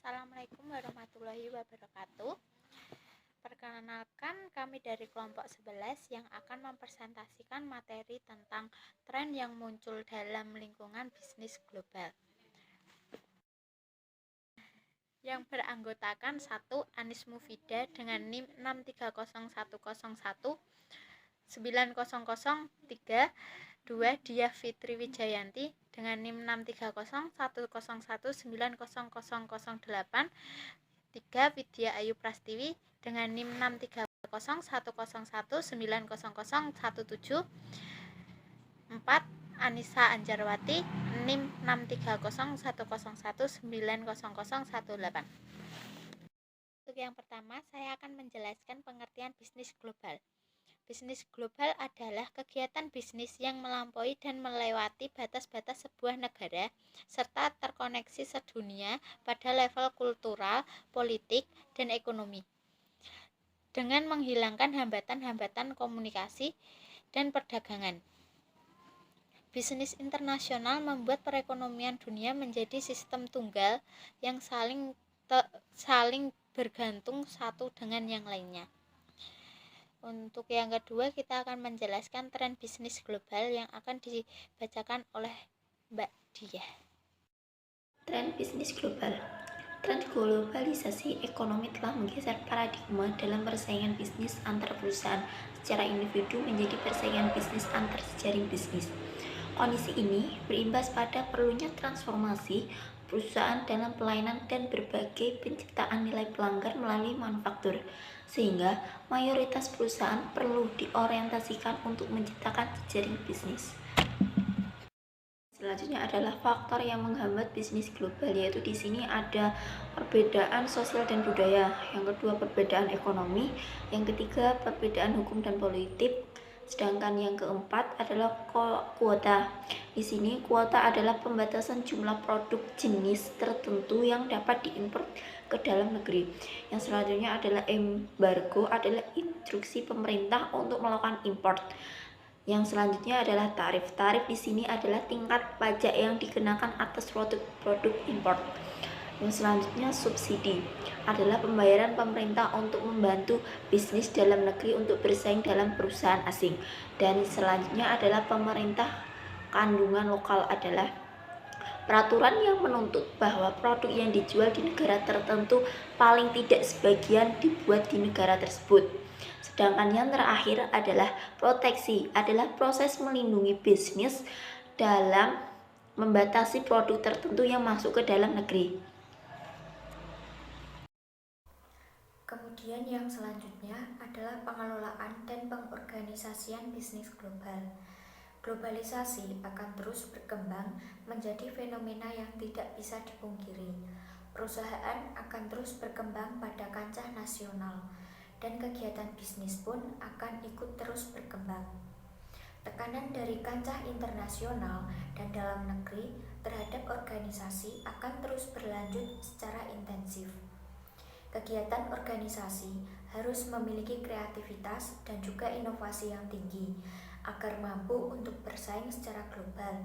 Assalamualaikum warahmatullahi wabarakatuh. Perkenalkan, kami dari kelompok 11 yang akan mempresentasikan materi tentang tren yang muncul dalam lingkungan bisnis global. Yang beranggotakan 1. Anis Mufida dengan NIM 63011190003. 2. Diah Fitri Wijayanti dengan NIM 63010190008. 3. Widya Ayu Prastiwi dengan NIM 63010190017. 4. Anissa Anjarwati NIM 63010190018. Untuk yang pertama, saya akan menjelaskan pengertian bisnis global. Bisnis global adalah kegiatan bisnis yang melampaui dan melewati batas-batas sebuah negara serta terkoneksi sedunia pada level kultural, politik, dan ekonomi dengan menghilangkan hambatan-hambatan komunikasi dan perdagangan. Bisnis internasional membuat perekonomian dunia menjadi sistem tunggal yang saling bergantung satu dengan yang lainnya. Untuk yang kedua, kita akan menjelaskan tren bisnis global yang akan dibacakan oleh Mbak Diah. Tren bisnis global. Tren globalisasi ekonomi telah menggeser paradigma dalam persaingan bisnis antar perusahaan secara individu menjadi persaingan bisnis antar jejaring bisnis. Kondisi ini berimbas pada perlunya transformasi perusahaan dalam pelayanan dan berbagai penciptaan nilai pelanggar melalui manufaktur, sehingga mayoritas perusahaan perlu diorientasikan untuk menciptakan jejaring bisnis. Selanjutnya adalah faktor yang menghambat bisnis global, yaitu di sini ada perbedaan sosial dan budaya, yang kedua perbedaan ekonomi, yang ketiga perbedaan hukum dan politik. Sedangkan yang keempat adalah kuota. Di sini kuota adalah pembatasan jumlah produk jenis tertentu yang dapat diimpor ke dalam negeri. Yang selanjutnya adalah embargo, adalah instruksi pemerintah untuk melakukan impor. Yang selanjutnya adalah tarif. Tarif di sini adalah tingkat pajak yang dikenakan atas produk-produk impor. Yang selanjutnya subsidi adalah pembayaran pemerintah untuk membantu bisnis dalam negeri untuk bersaing dalam perusahaan asing. Dan selanjutnya adalah pemerintah kandungan lokal, adalah peraturan yang menuntut bahwa produk yang dijual di negara tertentu paling tidak sebagian dibuat di negara tersebut. Sedangkan yang terakhir adalah proteksi, adalah proses melindungi bisnis dalam membatasi produk tertentu yang masuk ke dalam negeri. Kemudian yang selanjutnya adalah pengelolaan dan pengorganisasian bisnis global. Globalisasi akan terus berkembang menjadi fenomena yang tidak bisa dipungkiri. Perusahaan akan terus berkembang pada kancah nasional, dan kegiatan bisnis pun akan ikut terus berkembang. Tekanan dari kancah internasional dan dalam negeri terhadap organisasi akan terus berlanjut secara intensif. Kegiatan organisasi harus memiliki kreativitas dan juga inovasi yang tinggi agar mampu untuk bersaing secara global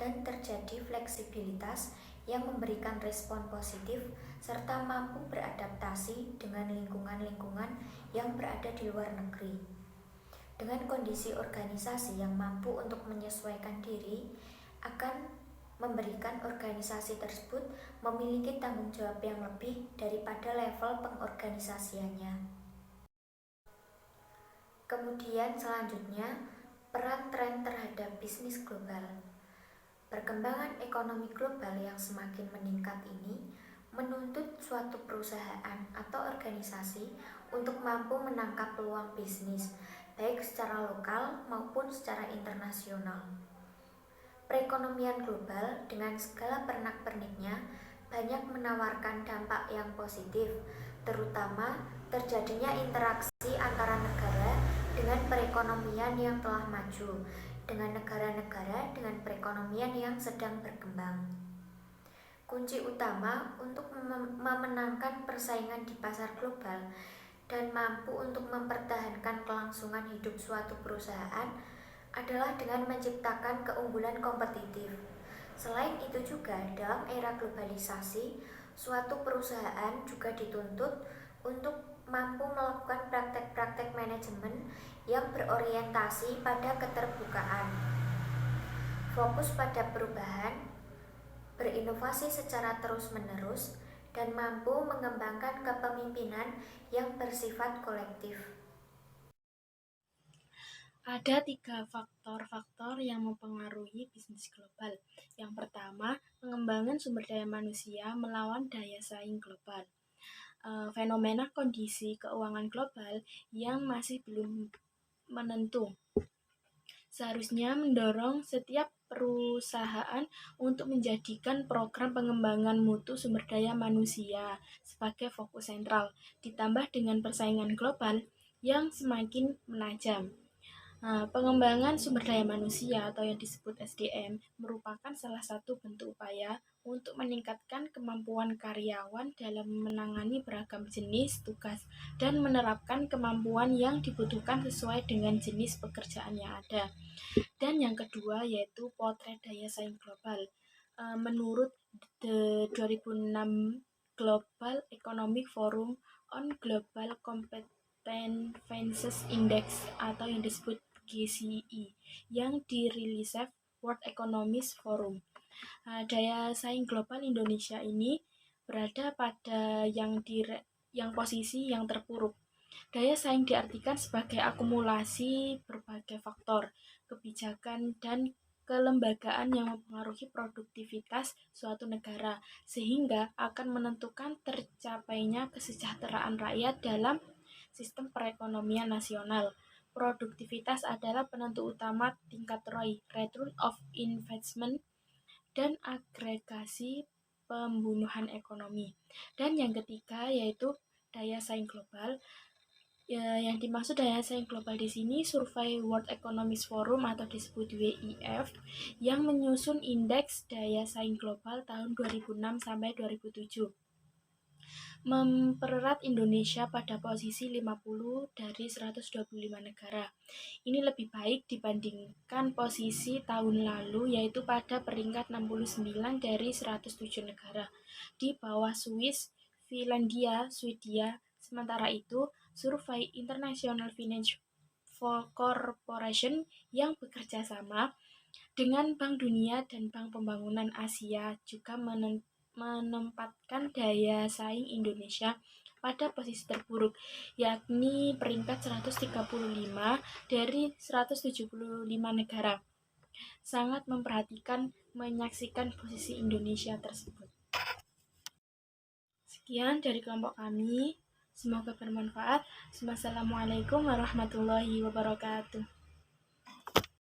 dan terjadi fleksibilitas yang memberikan respon positif serta mampu beradaptasi dengan lingkungan-lingkungan yang berada di luar negeri. Dengan kondisi organisasi yang mampu untuk menyesuaikan diri akan memberikan organisasi tersebut memiliki tanggung jawab yang lebih daripada level pengorganisasiannya. Kemudian selanjutnya, peran tren terhadap bisnis global. Perkembangan ekonomi global yang semakin meningkat ini menuntut suatu perusahaan atau organisasi untuk mampu menangkap peluang bisnis, baik secara lokal maupun secara internasional. Perekonomian global dengan segala pernak-perniknya banyak menawarkan dampak yang positif, terutama terjadinya interaksi antara negara dengan perekonomian yang telah maju, dengan negara-negara dengan perekonomian yang sedang berkembang. Kunci utama untuk memenangkan persaingan di pasar global dan mampu untuk mempertahankan kelangsungan hidup suatu perusahaan adalah dengan menciptakan keunggulan kompetitif. Selain itu juga dalam era globalisasi, Suatu perusahaan juga dituntut untuk mampu melakukan praktek-praktek manajemen yang berorientasi pada keterbukaan, fokus pada perubahan, berinovasi secara terus-menerus, dan mampu mengembangkan kepemimpinan yang bersifat kolektif. Ada 3 faktor-faktor yang mempengaruhi bisnis global. Yang pertama, pengembangan sumber daya manusia melawan daya saing global. Fenomena kondisi keuangan global yang masih belum menentu seharusnya mendorong setiap perusahaan untuk menjadikan program pengembangan mutu sumber daya manusia sebagai fokus sentral, ditambah dengan persaingan global yang semakin menajam. Pengembangan sumber daya manusia atau yang disebut SDM merupakan salah satu bentuk upaya untuk meningkatkan kemampuan karyawan dalam menangani beragam jenis tugas dan menerapkan kemampuan yang dibutuhkan sesuai dengan jenis pekerjaan yang ada. Dan yang kedua yaitu potret daya saing global. Menurut The 2006 Global Economic Forum on Global Competences Index atau yang disebut GCE yang dirilis World Economics Forum. Daya saing global Indonesia ini berada pada yang posisi yang terpuruk. Daya saing diartikan sebagai akumulasi berbagai faktor, kebijakan, dan kelembagaan yang mempengaruhi produktivitas suatu negara, sehingga akan menentukan tercapainya kesejahteraan rakyat dalam sistem perekonomian nasional. Produktivitas adalah penentu utama tingkat ROI, Return of Investment, dan agregasi pembunuhan ekonomi. Dan yang ketiga yaitu daya saing global. Yang dimaksud daya saing global di sini survei World Economic Forum atau disebut WEF yang menyusun indeks daya saing global tahun 2006 sampai 2007. Mempererat Indonesia pada posisi 50 dari 125 negara. Ini lebih baik dibandingkan posisi tahun lalu yaitu pada peringkat 69 dari 107 negara. Di bawah Swiss, Finlandia, Swedia. Sementara itu, survei International Finance Corporation yang bekerja sama dengan Bank Dunia dan Bank Pembangunan Asia juga menempatkan daya saing Indonesia pada posisi terburuk, yakni peringkat 135 dari 175 negara. Sangat menyaksikan posisi Indonesia tersebut. Sekian dari kelompok kami, semoga bermanfaat. Wassalamualaikum warahmatullahi wabarakatuh.